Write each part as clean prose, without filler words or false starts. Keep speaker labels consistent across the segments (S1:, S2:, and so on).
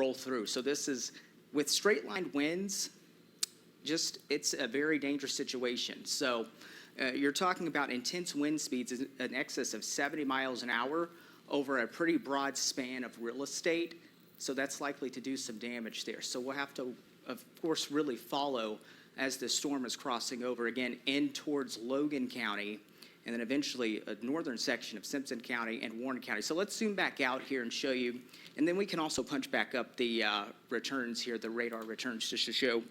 S1: roll through. So this is, with straight line winds, it's a very dangerous situation. So you're talking about intense wind speeds in excess of 70 miles an hour over a pretty broad span of real estate. So that's likely to do some damage there. So we'll have to, of course, really follow as the storm is crossing over, again, in towards Logan County, and then eventually a northern section of Simpson County and Warren County. So let's zoom back out here and show you, and then we can also punch back up the returns here, the radar returns, just to show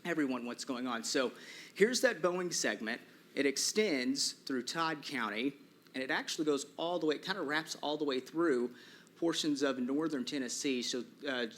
S1: everyone what's going on. So here's that Boeing segment. It extends through Todd County, and it actually goes all the way, it kind of wraps all the way through portions of northern Tennessee, so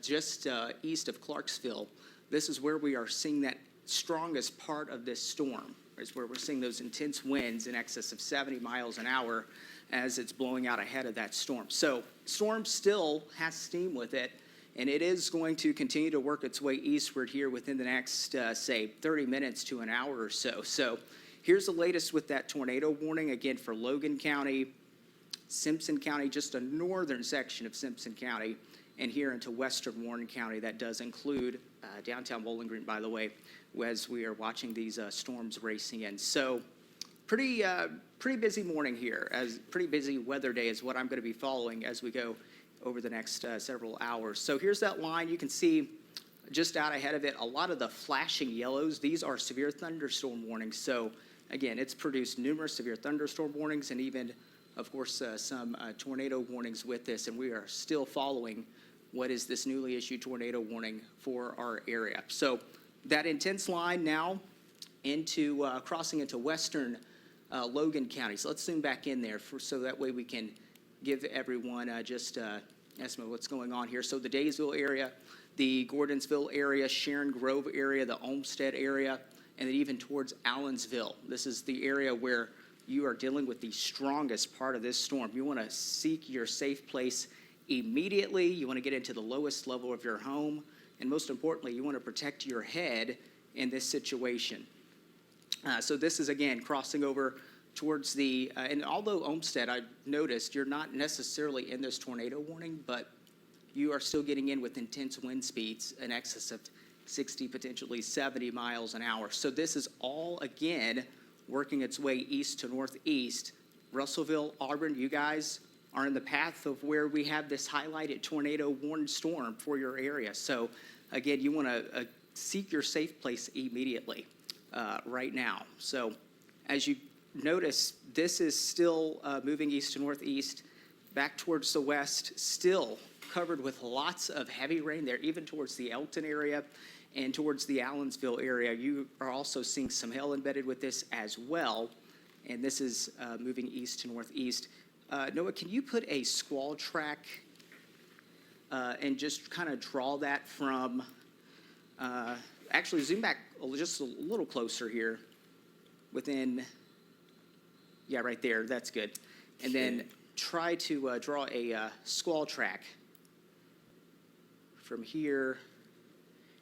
S1: just east of Clarksville. This is where we are seeing that strongest part of this storm, is where we're seeing those intense winds in excess of 70 miles an hour as it's blowing out ahead of that storm. So storm still has steam with it, and it is going to continue to work its way eastward here within the next, say, 30 minutes to an hour or so. So here's the latest with that tornado warning, again, for Logan County, Simpson County, just a northern section of Simpson County, and here into western Warren County. That does include downtown Bowling Green, by the way, as we are watching these storms racing in. So pretty busy morning here, as pretty busy weather day is what I'm going to be following as we go over the next several hours. So here's that line. You can see just out ahead of it a lot of the flashing yellows. These are severe thunderstorm warnings. So again, it's produced numerous severe thunderstorm warnings and even, of course, some tornado warnings with this, and we are still following what is this newly issued tornado warning for our area. So that intense line now into crossing into western Logan County. So let's zoom back in there so that way we can give everyone just an estimate of what's going on here. So the Daysville area, the Gordonsville area, Sharon Grove area, the Olmsted area, and then even towards Allensville. This is the area where you are dealing with the strongest part of this storm. You want to seek your safe place immediately. You want to get into the lowest level of your home. And most importantly, you want to protect your head in this situation. So this is, again, crossing over towards the, and although Olmsted, I noticed you're not necessarily in this tornado warning, but you are still getting in with intense wind speeds in excess of 60, potentially 70 miles an hour. So this is all, again, working its way east to northeast. Russellville, Auburn, you guys are in the path of where we have this highlighted tornado warned storm for your area. So again, you want to seek your safe place immediately right now. So as you notice, this is still moving east to northeast, back towards the west, still covered with lots of heavy rain there, even towards the Elton area and towards the Allensville area. You are also seeing some hail embedded with this as well, and this is moving east to northeast. Noah, can you put a squall track and just kind of draw that from, actually zoom back just a little closer here within, yeah, right there, that's good. And then try to draw a squall track from here,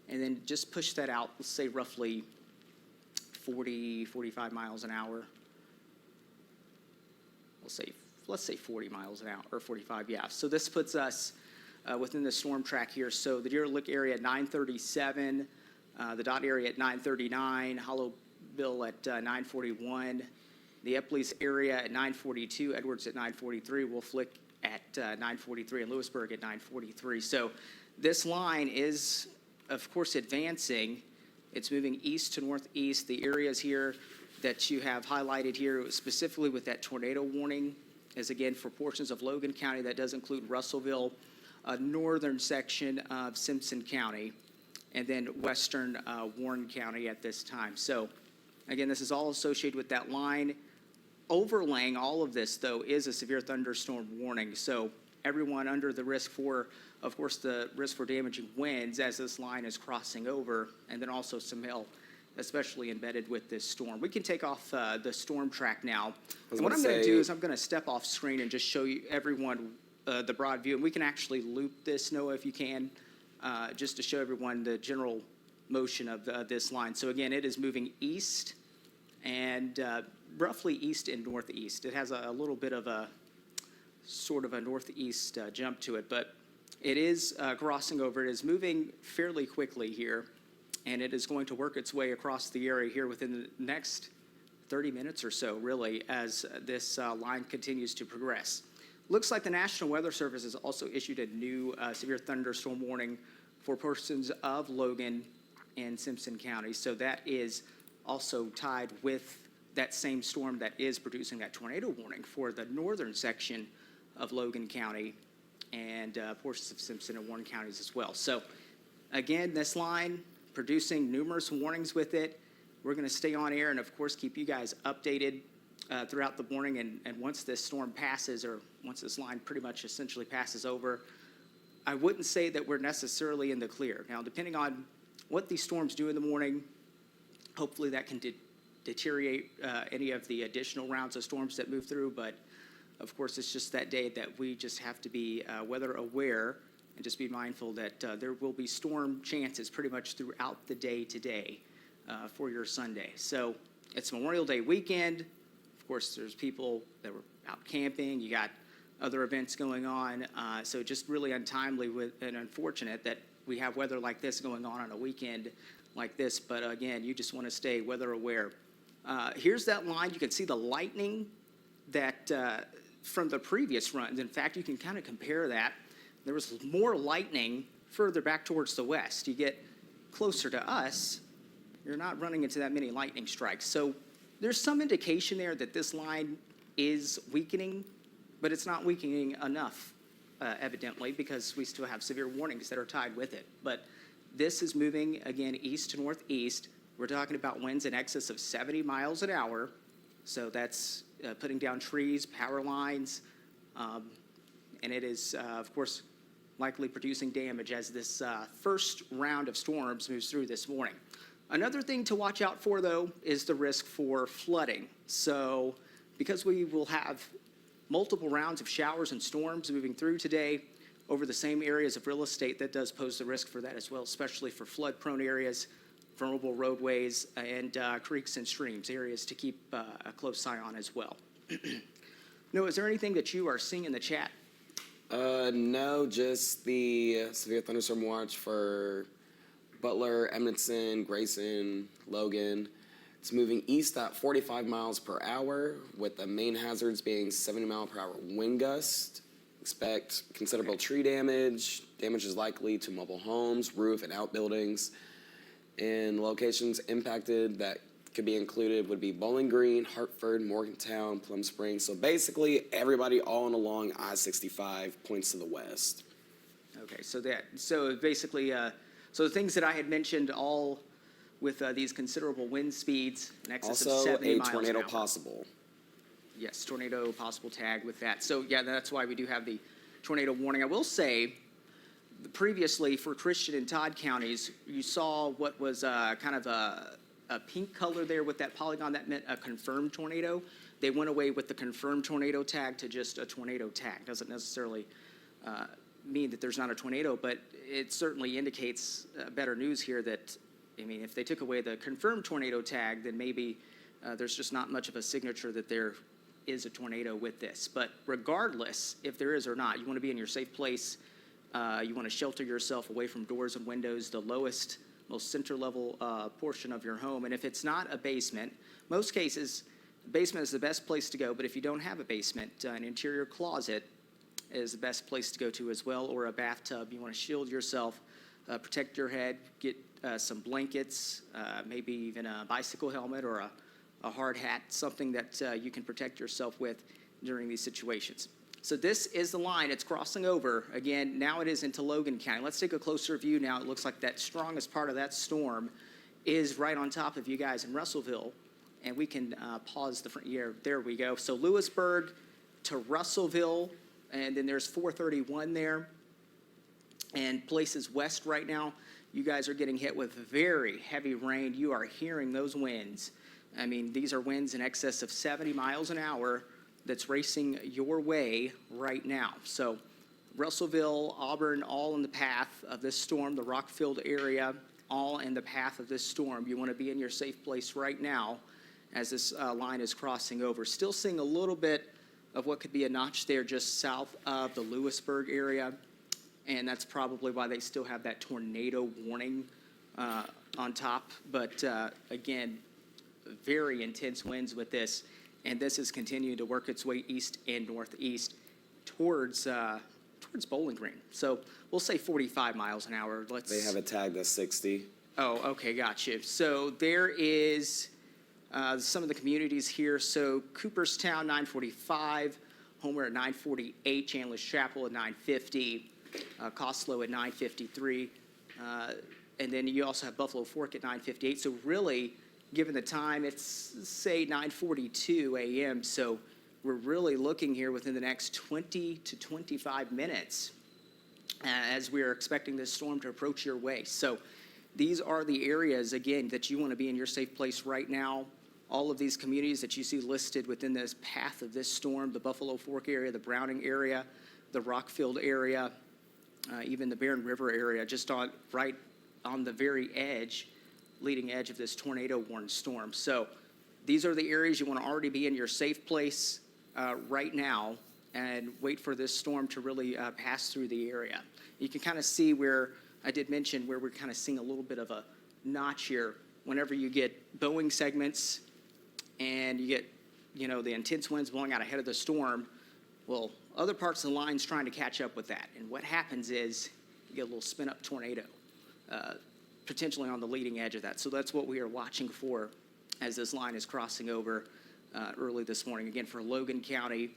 S1: and then just push that out, let's say roughly 40, 45 miles an hour. Let's say 40 miles an hour, or 45, yeah. So this puts us within the storm track here. So the Deer Lick area at 937, the Dot area at 939, Hollowville at 941, the Eppley's area at 942, Edwards at 943, Wolf Lick at 943, and Lewisburg at 943. So this line is, of course, advancing. It's moving east to northeast. The areas here that you have highlighted here, specifically with that tornado warning, is again for portions of Logan County. That does include Russellville, a northern section of Simpson County, and then western Warren County at this time. So again, this is all associated with that line. Overlaying all of this, though, is a severe thunderstorm warning. So everyone under the risk for, of course, the risk for damaging winds as this line is crossing over, and then also some hail, especially embedded with this storm. We can take off the storm track now. And what I'm going to do is I'm going to step off screen and just show you everyone the broad view. And we can actually loop this, Noah, if you can, just to show everyone the general motion of this line. So again, it is moving east and roughly east and northeast. It has a little bit of a sort of a northeast jump to it, but it is crossing over. It is moving fairly quickly here, and it is going to work its way across the area here within the next 30 minutes or so, really, as this line continues to progress. Looks like the National Weather Service has also issued a new severe thunderstorm warning for portions of Logan and Simpson County. So that is also tied with that same storm that is producing that tornado warning for the northern section of Logan County and portions of Simpson and Warren counties as well. So again, this line producing numerous warnings with it. We're going to stay on air and, of course, keep you guys updated throughout the morning. And once this storm passes, or once this line pretty much essentially passes over, I wouldn't say that we're necessarily in the clear. Now, depending on what these storms do in the morning, hopefully that can deteriorate any of the additional rounds of storms that move through. But, of course, it's just that day that we just have to be weather aware and just be mindful that there will be storm chances pretty much throughout the day today for your Sunday. So it's Memorial Day weekend. Of course, there's people that were out camping. You got other events going on. So just really untimely and unfortunate that we have weather like this going on a weekend like this. But again, you just want to stay weather aware. Here's that line. You can see the lightning that from the previous runs. In fact, you can kind of compare that. There was more lightning further back towards the west. You get closer to us, you're not running into that many lightning strikes. So there's some indication there that this line is weakening, but it's not weakening enough, evidently, because we still have severe warnings that are tied with it. But this is moving, again, east to northeast. We're talking about winds in excess of 70 miles an hour. So that's putting down trees, power lines, and it is, of course, likely producing damage as this first round of storms moves through this morning. Another thing to watch out for, though, is the risk for flooding. So because we will have multiple rounds of showers and storms moving through today over the same areas of real estate, that does pose the risk for that as well, especially for flood-prone areas, vulnerable roadways, and creeks and streams, areas to keep a close eye on as well. Noah, is there anything that you are seeing in the chat?
S2: No, just the severe thunderstorm watch for Butler, Edmondson, Grayson, Logan. It's moving east at 45 miles per hour, with the main hazards being 70 mile per hour wind gust. Expect considerable tree damage. Damage is likely to mobile homes, roof, and outbuildings. And locations impacted that could be included would be Bowling Green, Hartford, Morgantown, Plum Springs. So basically, everybody all and along I-65 points to the west.
S1: Okay, so basically, so the things that I had mentioned, all with these considerable wind speeds in excess of 70 miles an hour.
S2: Also, a tornado possible.
S1: Yes, tornado possible tag with that. So yeah, that's why we do have the tornado warning. I will say, previously for Christian and Todd counties, you saw what was kind of a pink color there with that polygon. That meant a confirmed tornado. They went away with the confirmed tornado tag to just a tornado tag. Doesn't necessarily mean that there's not a tornado, but it certainly indicates better news here that, I mean, if they took away the confirmed tornado tag, then maybe there's just not much of a signature that there is a tornado with this. But regardless, if there is or not, you want to be in your safe place. You want to shelter yourself away from doors and windows, the lowest, most center-level portion of your home. And if it's not a basement, most cases, basement is the best place to go. But if you don't have a basement, an interior closet is the best place to go to as well, or a bathtub. You want to shield yourself, protect your head, get some blankets, maybe even a bicycle helmet or a hard hat, something that you can protect yourself with during these situations. So this is the line. It's crossing over. Again, now it is into Logan County. Let's take a closer view now. It looks like that strongest part of that storm is right on top of you guys in Russellville. And we can pause the front here. There we go. So Lewisburg to Russellville, and then there's 431 there. And places west right now, you guys are getting hit with very heavy rain. You are hearing those winds. I mean, these are winds in excess of 70 miles an hour that's racing your way right now. So Russellville, Auburn, all in the path of this storm, the Rockfield area, all in the path of this storm. You want to be in your safe place right now as this line is crossing over. Still seeing a little bit of what could be a notch there just south of the Lewisburg area. and that's probably why they still have that tornado warning on top. But again, very intense winds with this, and this is continuing to work its way east and northeast towards Bowling Green. So we'll say 45 miles an hour.
S2: They have it tagged as 60.
S1: Oh, okay, gotcha. So there is some of the communities here. So Cooperstown, 945, Homer at 948, Chandler's Chapel at 950, Costlow at 953, and then you also have Buffalo Fork at 958. So really, given the time, it's say 9:42 a.m. So we're really looking here within the next 20 to 25 minutes as we are expecting this storm to approach your way. So these are the areas, again, that you want to be in your safe place right now. All of these communities that you see listed within this path of this storm, the Buffalo Fork area, the Browning area, the Rockfield area, even the Barron River area, just right on the very edge, leading edge of this tornado-warned storm. So these are the areas you want to already be in your safe place right now and wait for this storm to really pass through the area. You can kind of see where I did mention where we're kind of seeing a little bit of a notch here. Whenever you get bowing segments and you get, the intense winds blowing out ahead of the storm, well, other parts of the line's trying to catch up with that. And what happens is you get a little spin-up tornado, potentially on the leading edge of that. So that's what we are watching for as this line is crossing over early this morning. Again, for Logan County,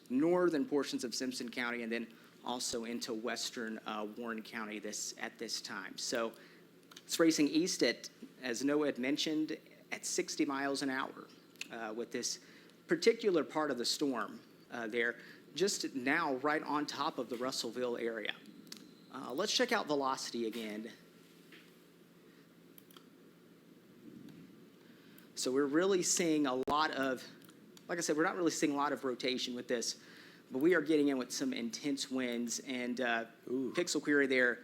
S1: northern portions of Simpson County, and then also into western Warren County at this time. So it's racing east at, as Noah had mentioned, at 60 miles an hour with this particular part of the storm there, just now right on top of the Russellville area. Let's check out velocity again. So we're really seeing a lot of, like I said, we're not really seeing a lot of rotation with this, but we are getting in with some intense winds. And Pixel Query there,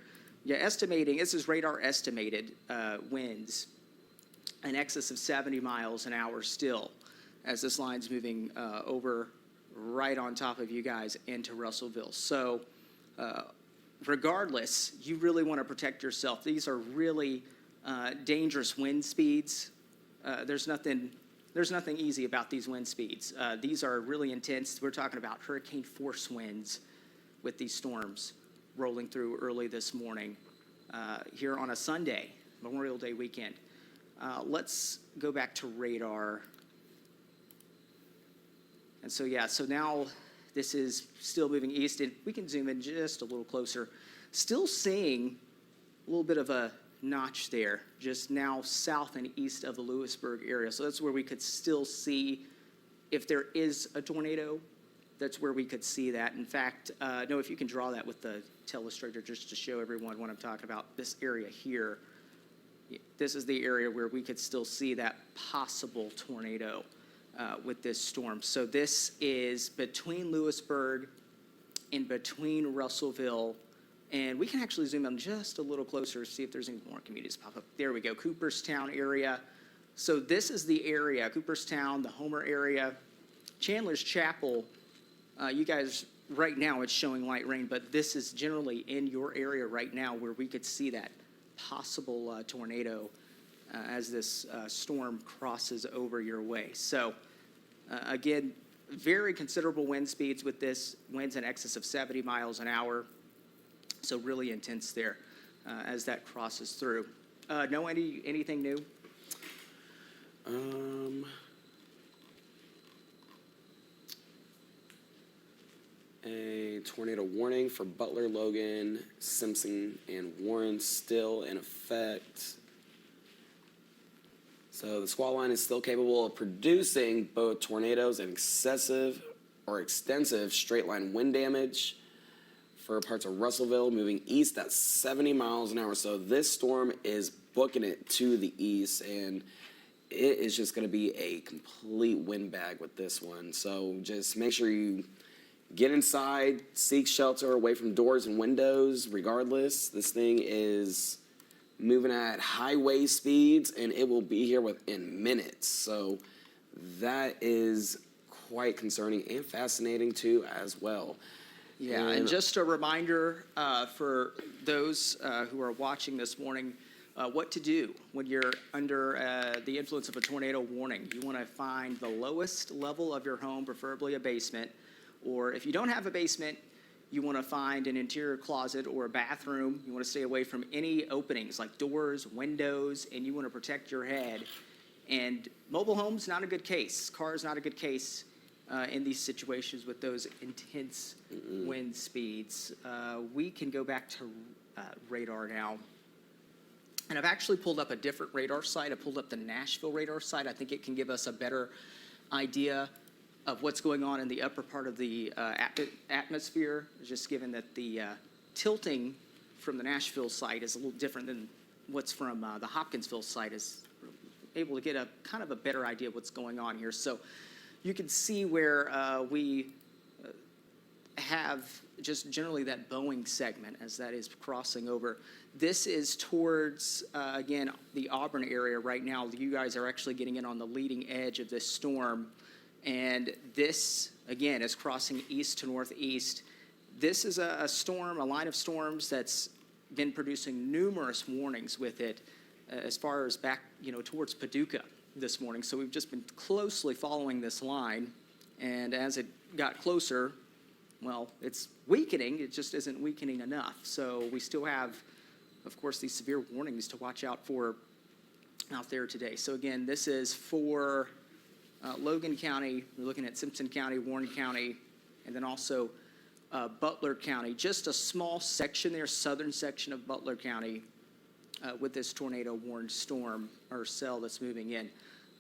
S1: estimating, this is radar estimated winds in excess of 70 miles an hour still as this line's moving over right on top of you guys into Russellville. So regardless, you really want to protect yourself. These are really dangerous wind speeds. There's nothing easy about these wind speeds. These are really intense. We're talking about hurricane force winds with these storms rolling through early this morning here on a Sunday, Memorial Day weekend. Let's go back to radar. And so, so now this is still moving east, and we can zoom in just a little closer. Still seeing a little bit of a notch there, just now south and east of the Lewisburg area. So that's where we could still see, if there is a tornado, that's where we could see that. In fact, Noah, if you can draw that with the telestrator just to show everyone what I'm talking about, this area here, this is the area where we could still see that possible tornado with this storm. So this is between Lewisburg and between Russellville. And we can actually zoom in just a little closer to see if there's any more communities pop up. There we go, Cooperstown area. So this is the area, Cooperstown, the Homer area, Chandler's Chapel. You guys, right now it's showing light rain, but this is generally in your area right now where we could see that possible tornado as this storm crosses over your way. So again, very considerable wind speeds with this, winds in excess of 70 miles an hour. So really intense there as that crosses through. No, anything new?
S2: A tornado warning for Butler, Logan, Simpson, and Warren still in effect. So the squall line is still capable of producing both tornadoes and excessive or extensive straight line wind damage for parts of Russellville, moving east at 70 miles an hour. So this storm is booking it to the east, and it is just going to be a complete windbag with this one. So just make sure you get inside, seek shelter away from doors and windows. Regardless, this thing is moving at highway speeds, and it will be here within minutes. So that is quite concerning and fascinating too as well.
S1: Yeah, and just a reminder for those who are watching this morning, what to do when you're under the influence of a tornado warning. You want to find the lowest level of your home, preferably a basement, or if you don't have a basement, you want to find an interior closet or a bathroom. You want to stay away from any openings like doors, windows, and you want to protect your head. And mobile homes, not a good case. Cars, not a good case in these situations with those intense wind speeds. We can go back to radar now. And I've actually pulled up a different radar site. I pulled up the Nashville radar site. I think it can give us a better idea of what's going on in the upper part of the atmosphere, just given that the tilting from the Nashville site is a little different than what's from the Hopkinsville site. Is able to get a kind of a better idea of what's going on here. So you can see where we have just generally that Boeing segment as that is crossing over. This is towards, again, the Auburn area right now. You guys are actually getting in on the leading edge of this storm. And this, again, is crossing east to northeast. This is a storm, a line of storms that's been producing numerous warnings with it as far as back, towards Paducah this morning. So we've just been closely following this line. And as it got closer, well, it's weakening. It just isn't weakening enough. So we still have, of course, these severe warnings to watch out for out there today. So again, this is for Logan County. We're looking at Simpson County, Warren County, and then also Butler County. Just a small section there, southern section of Butler County with this tornado warned storm or cell that's moving in.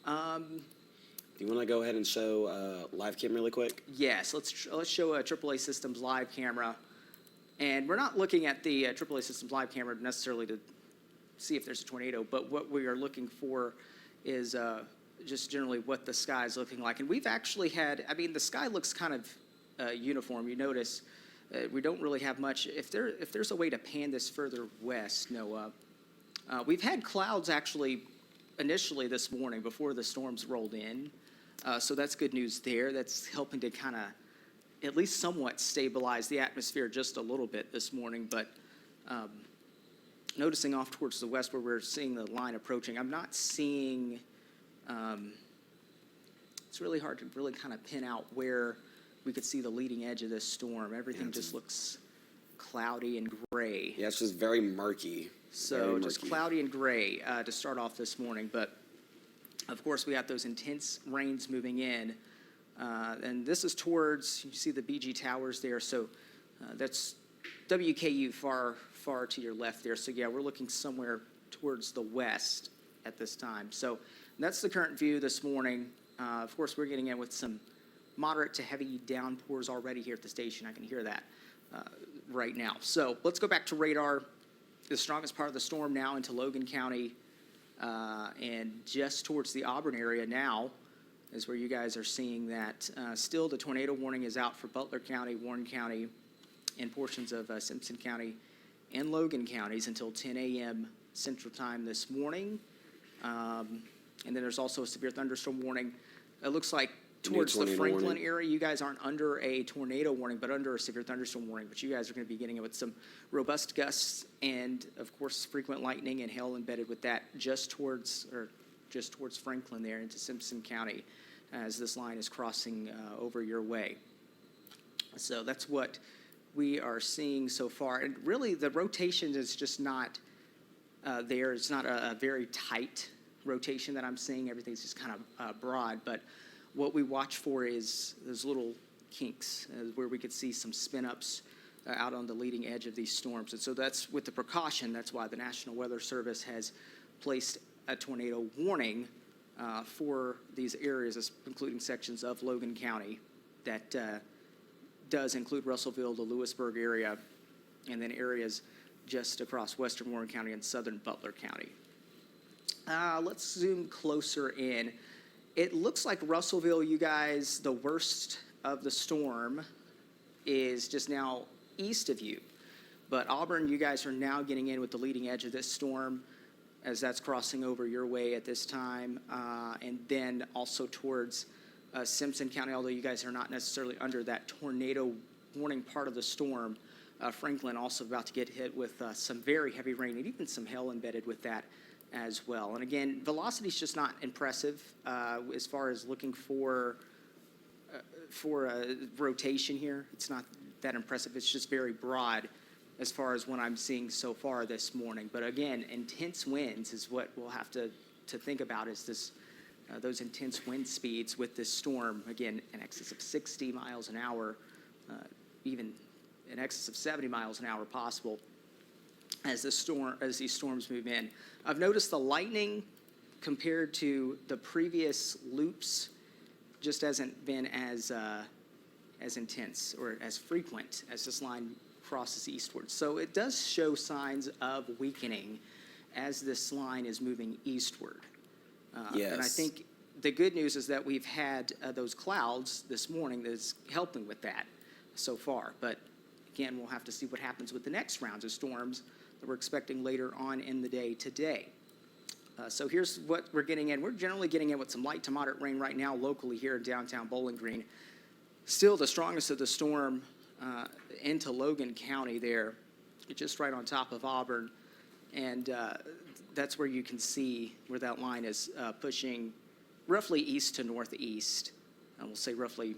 S2: Do you want to go ahead and show live cam really quick?
S1: Yes, let's show a AAA Systems live camera. And we're not looking at the AAA Systems live camera necessarily to see if there's a tornado, but what we are looking for is just generally what the sky is looking like. And we've actually had, the sky looks kind of uniform. You notice we don't really have much. If there's a way to pan this further west, Noah, we've had clouds actually initially this morning before the storms rolled in. So that's good news there. That's helping to kind of at least somewhat stabilize the atmosphere just a little bit this morning. But noticing off towards the west where we're seeing the line approaching, I'm not seeing, it's really hard to really kind of pin out where we could see the leading edge of this storm. Everything just looks cloudy and gray.
S2: Yeah, it's just very murky.
S1: So just cloudy and gray to start off this morning. But, of course, we got those intense rains moving in. And this is towards, you see the BG Towers there. So that's WKU far to your left there. So, yeah, we're looking somewhere towards the west at this time. So that's the current view this morning. Of course, we're getting in with some moderate to heavy downpours already here at the station. I can hear that right now. So let's go back to radar. The strongest part of the storm now into Logan County and just towards the Auburn area now is where you guys are seeing that. Still, the tornado warning is out for Butler County, Warren County, and portions of Simpson County and Logan counties until 10 a.m. Central Time this morning. And then there's also a severe thunderstorm warning. It looks like towards the Franklin area, you guys aren't under a tornado warning, but under a severe thunderstorm warning. But you guys are going to be getting it with some robust gusts and, of course, frequent lightning and hail embedded with that just towards Franklin there into Simpson County as this line is crossing over your way. So that's what we are seeing so far. And really, the rotation is just not there. It's not a very tight rotation that I'm seeing. Everything's just kind of broad. But what we watch for is those little kinks where we could see some spin-ups out on the leading edge of these storms. And so that's with the precaution. That's why the National Weather Service has placed a tornado warning for these areas, including sections of Logan County that does include Russellville, the Lewisburg area, and then areas just across western Warren County and southern Butler County. Let's zoom closer in. It looks like Russellville, you guys, the worst of the storm is just now east of you. But Auburn, you guys are now getting in with the leading edge of this storm as that's crossing over your way at this time. And then also towards Simpson County, although you guys are not necessarily under that tornado warning part of the storm. Franklin also about to get hit with some very heavy rain and even some hail embedded with that as well. And again, velocity is just not impressive as far as looking for a rotation here. It's not that impressive. It's just very broad as far as what I'm seeing so far this morning. But again, intense winds is what we'll have to think about, is this those intense wind speeds with this storm. Again, in excess of 60 miles an hour, even in excess of 70 miles an hour possible as these storms move in. I've noticed the lightning compared to the previous loops just hasn't been as intense or as frequent as this line crosses eastward. So it does show signs of weakening as this line is moving eastward.
S2: Yes.
S1: And I think the good news is that we've had those clouds this morning that's helping with that so far. But again, we'll have to see what happens with the next rounds of storms that we're expecting later on in the day today. So here's what we're getting in. We're generally getting in with some light to moderate rain right now locally here in downtown Bowling Green. Still the strongest of the storm into Logan County there, just right on top of Auburn. And that's where you can see where that line is pushing roughly east to northeast. And we'll say roughly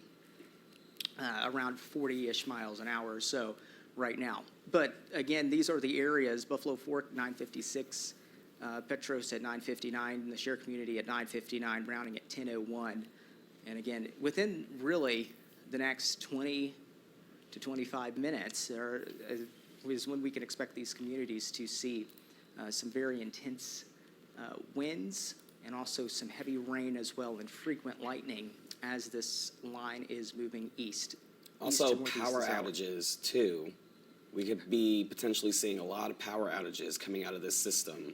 S1: around 40-ish miles an hour or so right now. But again, these are the areas: Buffalo Fork 956, Petros at 959, and the Share Community at 959, Browning at 1001. And again, within really the next 20 to 25 minutes is when we can expect these communities to see some very intense winds and also some heavy rain as well, and frequent lightning as this line is moving east.
S2: Also, power outages, too. We could be potentially seeing a lot of power outages coming out of this system.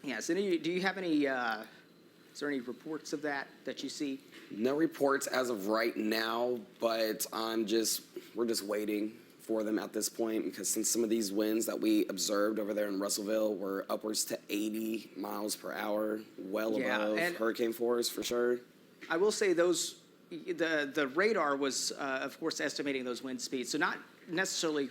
S1: Yes. Do you have any, is there any reports of that you see?
S2: No reports as of right now, but we're just waiting for them at this point, because since some of these winds that we observed over there in Russellville were upwards to 80 miles per hour, well above hurricane force for sure.
S1: I will say the radar was, of course, estimating those wind speeds. So not necessarily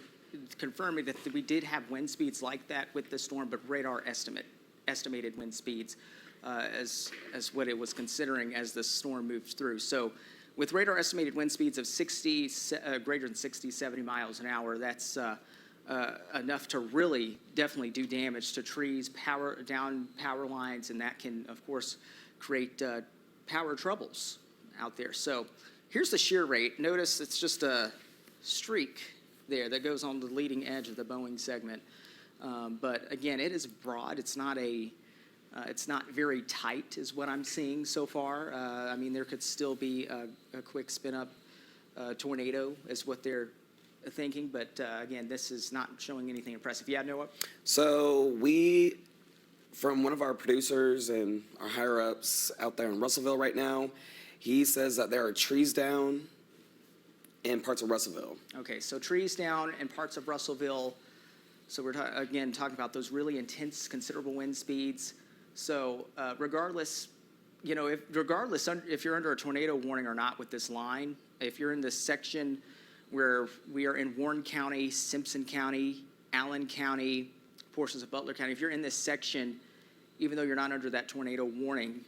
S1: confirming that we did have wind speeds like that with the storm, but radar estimated wind speeds as what it was considering as the storm moved through. So with radar estimated wind speeds of greater than 60, 70 miles an hour, that's enough to really definitely do damage to trees, power lines, and that can, of course, create power troubles out there. So here's the shear rate. Notice it's just a streak there that goes on the leading edge of the Boeing segment. But again, it is broad. It's not very tight is what I'm seeing so far. I mean, there could still be a quick spin-up tornado is what they're thinking. But again, this is not showing anything impressive. Yeah, Noah?
S2: So from one of our producers and our higher-ups out there in Russellville right now, he says that there are trees down in parts of Russellville. Okay,
S1: so trees down in parts of Russellville. So we're again talking about those really intense, considerable wind speeds. So regardless if you're under a tornado warning or not with this line, if you're in this section where we are in Warren County, Simpson County, Allen County, portions of Butler County, if you're in this section, even though you're not under that tornado warning,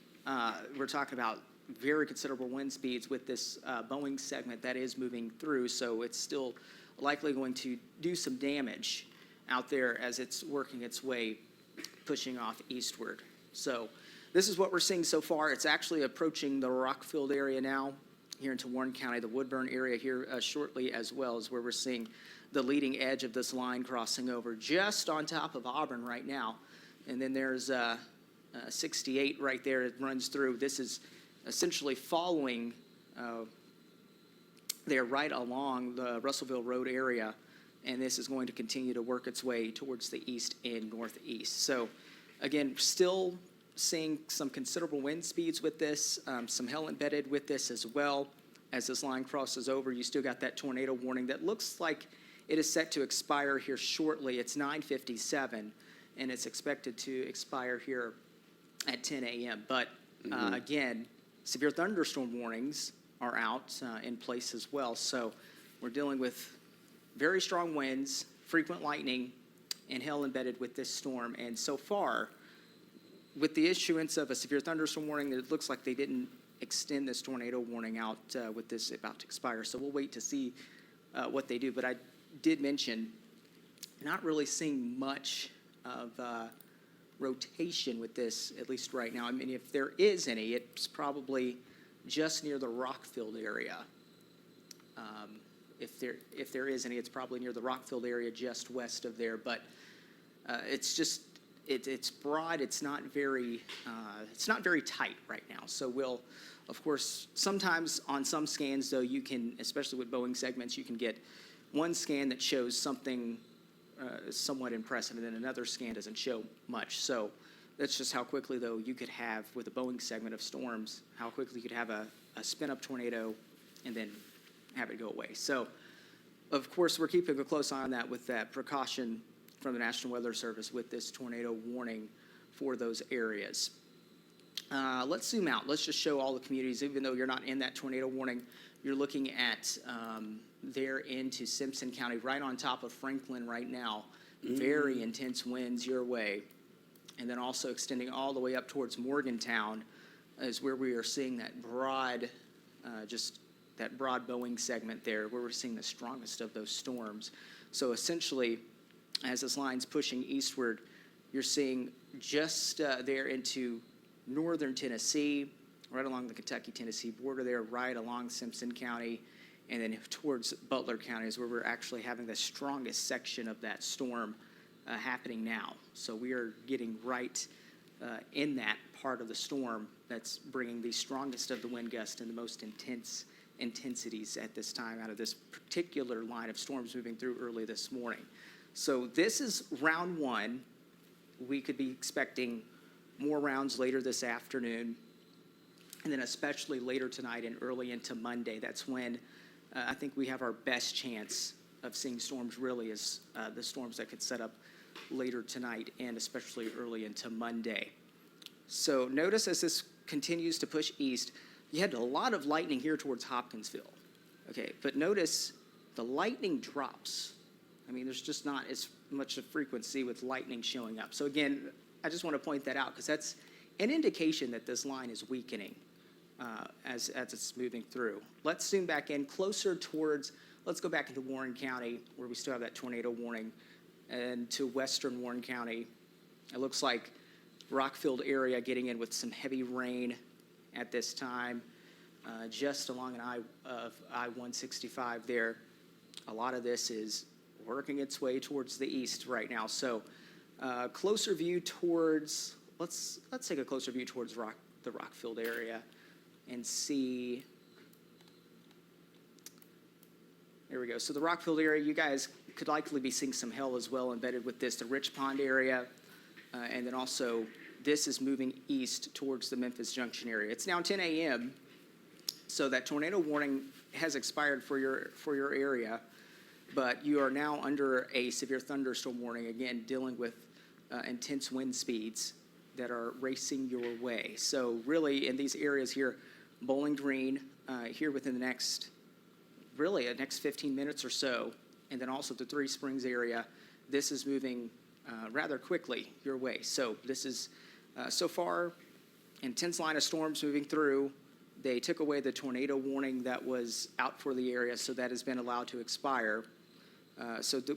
S1: we're talking about very considerable wind speeds with this Boeing segment that is moving through. So it's still likely going to do some damage out there as it's working its way, pushing off eastward. So this is what we're seeing so far. It's actually approaching the Rockfield area now, here into Warren County. The Woodburn area here shortly as well is where we're seeing the leading edge of this line crossing over just on top of Auburn right now. And then there's 68 right there. It runs through. This is essentially following there right along the Russellville Road area, and this is going to continue to work its way towards the east and northeast. So again, still seeing some considerable wind speeds with this, some hail embedded with this as well. As this line crosses over, you still got that tornado warning that looks like it is set to expire here shortly. It's 9:57, and it's expected to expire here at 10 a.m. But again, severe thunderstorm warnings are out in place as well. So we're dealing with very strong winds, frequent lightning, and hail embedded with this storm. And so far, with the issuance of a severe thunderstorm warning, it looks like they didn't extend this tornado warning out with this about to expire. So we'll wait to see what they do. But I did mention not really seeing much of rotation with this, at least right now. I mean, if there is any, it's probably just near the rock-filled area. If there is any, it's probably near the rock-filled area just west of there. But it's just it's broad. It's not very tight right now. So we'll, of course, sometimes on some scans though you can, especially with Boeing segments, you can get one scan that shows something somewhat impressive, and then another scan doesn't show much. So that's just how quickly, though, you could have, with a Boeing segment of storms, how quickly you could have a spin-up tornado and then have it go away. So, of course, we're keeping a close eye on that with that precaution from the National Weather Service with this tornado warning for those areas. Let's zoom out. Let's just show all the communities, even though you're not in that tornado warning. You're looking at there into Simpson County, right on top of Franklin right now. Very intense winds your way. And then also extending all the way up towards Morgantown is where we are seeing that broad, just that broad Boeing segment there, where we're seeing the strongest of those storms. So essentially, as this line's pushing eastward, you're seeing just there into northern Tennessee, right along the Kentucky-Tennessee border there, right along Simpson County, and then towards Butler County is where we're actually having the strongest section of that storm happening now. So we are getting right in that part of the storm that's bringing the strongest of the wind gusts and the most intensities at this time out of this particular line of storms moving through early this morning. So this is round one. We could be expecting more rounds later this afternoon, and then especially later tonight and early into Monday. That's when I think we have our best chance of seeing storms, really, is the storms that could set up later tonight and especially early into Monday. So notice as this continues to push east, you had a lot of lightning here towards Hopkinsville. Okay, but notice the lightning drops. I mean, there's just not as much of frequency with lightning showing up. So again, I just want to point that out because that's an indication that this line is weakening as it's moving through. Let's zoom back in closer towards, let's go back into Warren County where we still have that tornado warning, and to western Warren County. It looks like rock-filled area getting in with some heavy rain at this time, just along an I-165 there. A lot of this is working its way towards the east right now. So closer view towards, let's take a closer view towards the rock-filled area and see. There we go. So the rock-filled area, you guys could likely be seeing some hail as well embedded with this. The Rich Pond area, and then also this is moving east towards the Memphis Junction area. It's now 10 a.m., so that tornado warning has expired for your area, but you are now under a severe thunderstorm warning, again, dealing with intense wind speeds that are racing your way. So really, in these areas here, Bowling Green, here within the next 15 minutes or so, and then also the Three Springs area, this is moving rather quickly your way. So this is, so far, intense line of storms moving through. They took away the tornado warning that was out for the area, so that has been allowed to expire.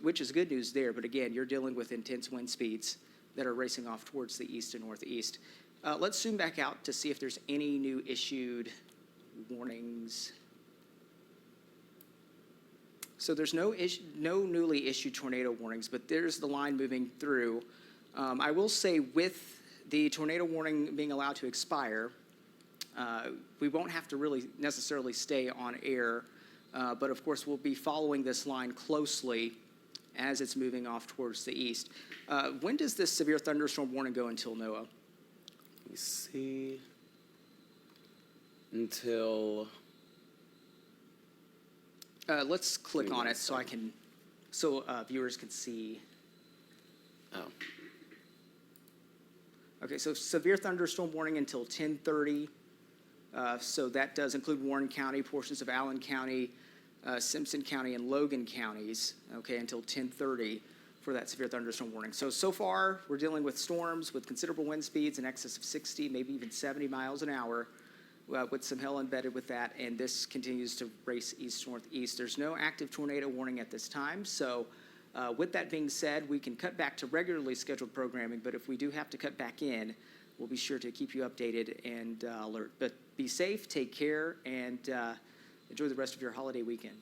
S1: Which is good news there, but again, you're dealing with intense wind speeds that are racing off towards the east and northeast. Let's zoom back out to see if there's any new issued warnings. So there's no newly issued tornado warnings, but there's the line moving through. I will say with the tornado warning being allowed to expire, we won't have to really necessarily stay on air, but of course we'll be following this line closely as it's moving off towards the east. When does this severe thunderstorm warning go until, Noah?
S2: Let me see. Until.
S1: Let's click on it so viewers can see.
S2: Oh.
S1: Okay, so severe thunderstorm warning until 10:30. So that does include Warren County, portions of Allen County, Simpson County and Logan counties, okay, until 10:30 for that severe thunderstorm warning. So far, we're dealing with storms with considerable wind speeds in excess of 60, maybe even 70 miles an hour, with some hail embedded with that, and this continues to race east-northeast. There's no active tornado warning at this time, so with that being said, we can cut back to regularly scheduled programming, but if we do have to cut back in, we'll be sure to keep you updated and alert. But be safe, take care, and enjoy the rest of your holiday weekend.